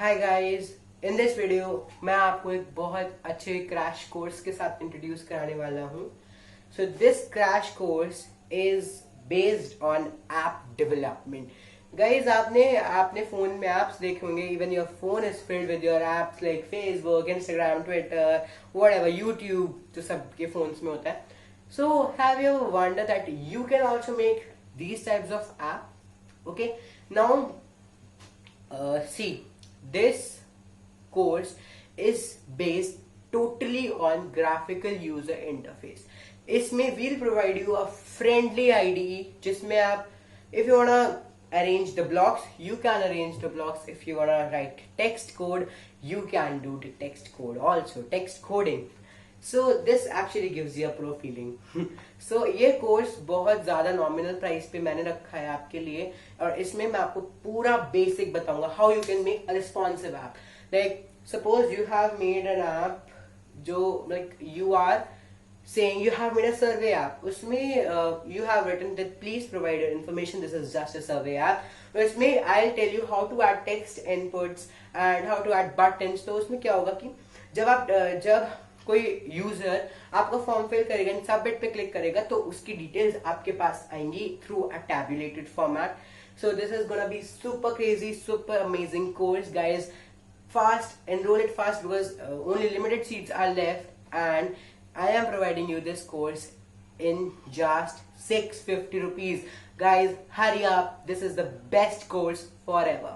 Hi guys, in this video मैं आपको एक बहुत अच्छे क्रैश कोर्स के साथ इंट्रोड्यूस कराने वाला हूँ. So this crash course is based on app development. Guys आपने फोन में एप्स देखे होंगे. Even your phone is filled with your apps like Facebook, Instagram, Twitter, whatever, YouTube, जो सबके फोन्स में होता है. So have you ever wonder that you can also make these types of app? Okay, now see, this course is based totally on graphical user interface. इसमें we'll provide you a friendly IDE जिसमें आप, if you wanna arrange the blocks, you can arrange the blocks. If you wanna write text code, you can do the text code also, text coding. So this actually gives you a pro feeling. So ये course बहुत ज्यादा nominal price पे मैंने रखा है आपके लिए, और इसमें मैं आपको पूरा बेसिक बताऊंगा how you can make a responsive app. Like suppose you have made an app जो like you are saying you have made a survey app. उसमें you have written that please provide your information, this is just a survey app. तो इसमें I'll tell you how to add text inputs and how to add buttons. तो उसमें क्या होगा कि जब कोई यूजर आपका फॉर्म फिल करेगा, सबमिट पे क्लिक करेगा, तो उसकी डिटेल्स आपके पास आएंगी through a tabulated format. So this is gonna be super crazy, super amazing course guys. Fast, enroll it fast because only limited seats are left, and I am providing you this course in just 650 rupees. Guys, hurry up. This is the best course forever.